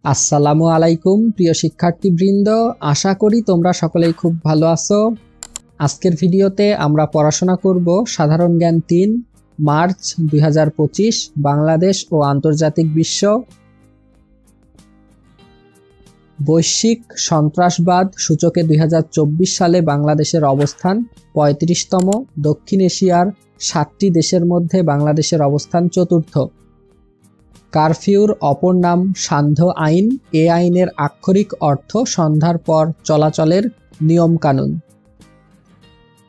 আসসালামু আলাইকুম প্রিয় শিক্ষার্থীবৃন্দ, আশা করি তোমরা সকলেই খুব ভালো আছো। আজকের ভিডিওতে আমরা পড়াশোনা করব সাধারণ জ্ঞান 3 মার্চ 2025 বাংলাদেশ ও আন্তর্জাতিক বিশ্ব। বৈশ্বিক সন্ত্রাসবাদ সূচকে 2024 সালে বাংলাদেশের অবস্থান 35তম। দক্ষিণ এশিয়ার 7টি দেশের মধ্যে বাংলাদেশের অবস্থান চতুর্থ। কারফিউর অপর নাম সান্ধ্য আইন। এ আইনের আক্ষরিক অর্থ সন্ধ্যার পর চলাচলের নিয়মকানুন।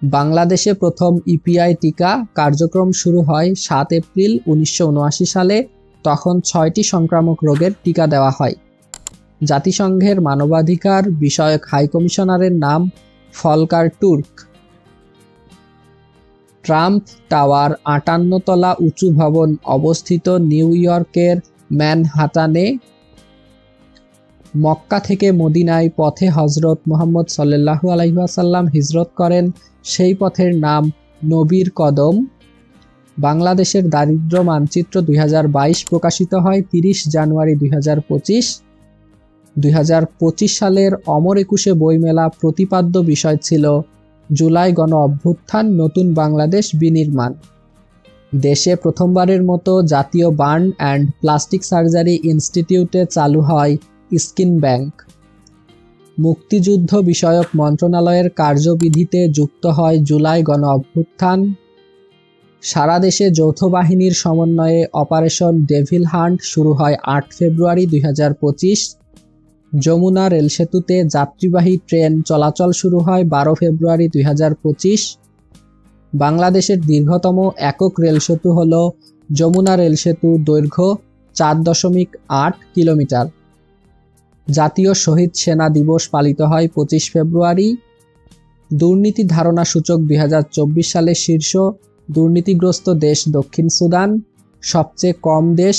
বাংলাদেশে প্রথম ইপিআই টিকা কার্যক্রম শুরু হয় 7 এপ্রিল 1979 সালে। তখন 6টি সংক্রামক রোগের টিকা দেওয়া হয়। জাতিসংঘের মানবাধিকার বিষয়ক হাইকমিশনারের নাম ফলকার টুর্ক। ট্রাম্প টাওয়ার 58 তলা উঁচু ভবন অবস্থিত নিউ ইয়র্কের ম্যানহাটানে। মক্কা থেকে মদিনায় পথে হজরত মুহাম্মদ সাল্লাল্লাহু আলাইহি ওয়াসাল্লাম হিজরত করেন, সেই পথের নাম নবীর কদম। বাংলাদেশের দারিদ্র্য মানচিত্র 2022 প্রকাশিত হয় 30 জানুয়ারি 2025। 2025 সালের অমর একুশে বইমেলা প্রতিপাদ্য বিষয় ছিল জুলাই গণ অভ্যুত্থান, নতুন বাংলাদেশ বিনির্মাণ। দেশে প্রথমবারের মতো জাতীয় বার্ন অ্যান্ড প্লাস্টিক সার্জারি ইনস্টিটিউটে চালু হয় স্কিন ব্যাংক। মুক্তিযুদ্ধ বিষয়ক মন্ত্রণালয়ের কার্যবিধিতে যুক্ত হয় জুলাই গণ অভ্যুত্থান। সারা দেশে যৌথ বাহিনীর সমন্বয়ে অপারেশন ডেভিল হান্ট শুরু হয় 8 ফেব্রুয়ারি 2025। যমুনা রেলসেতুতে যাত্রীবাহী ট্রেন চলাচল শুরু হয় 12 ফেব্রুয়ারি 2025। বাংলাদেশের দীর্ঘতম একক রেলসেতু হল যমুনা রেলসেতু, দৈর্ঘ্য 4.8 কিলোমিটার। জাতীয় শহীদ সেনা দিবস পালিত হয় 25 ফেব্রুয়ারি। দুর্নীতি ধারণা সূচক 2024 সালে শীর্ষ দুর্নীতিগ্রস্ত দেশ দক্ষিণ সুদান, সবচেয়ে কম দেশ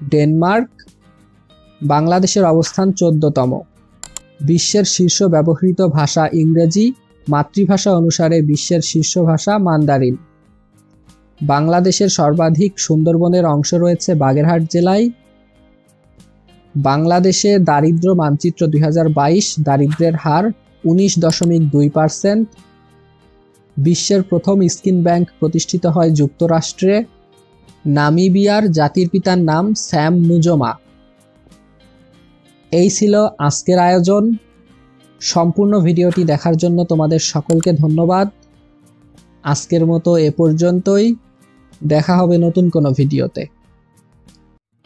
ডেনমার্ক। বাংলাদেশের অবস্থান 14তম। বিশ্বের শীর্ষ ব্যবহৃত ভাষা ইংরেজি, মাতৃভাষা অনুসারে বিশ্বের শীর্ষ ভাষা মান্দারিন। বাংলাদেশের সর্বাধিক সুন্দরবনের অংশ রয়েছে বাগেরহাট জেলায়। বাংলাদেশে দারিদ্র্য মানচিত্র 2022, দারিদ্র্যের হার 19.2%। বিশ্বের প্রথম স্কিন ব্যাংক প্রতিষ্ঠিত হয় যুক্তরাষ্ট্রে। নামিবিয়ার জাতির পিতার নাম স্যাম নুজমা। এই ছিল আজকের আয়োজন। সম্পূর্ণ ভিডিওটি দেখার জন্য তোমাদের সকলকে ধন্যবাদ। আজকের মতো এ পর্যন্তই, দেখা হবে নতুন কোনো ভিডিওতে।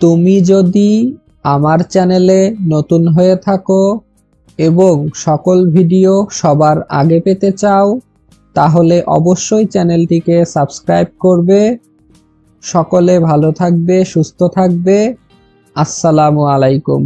তুমি যদি আমার চ্যানেলে নতুন হয়ে থাকো এবং সকল ভিডিও সবার আগে পেতে চাও, তাহলে অবশ্যই চ্যানেলটিকে সাবস্ক্রাইব করবে। সকলে ভালো থাকবে, সুস্থ থাকবে। আসসালামু আলাইকুম।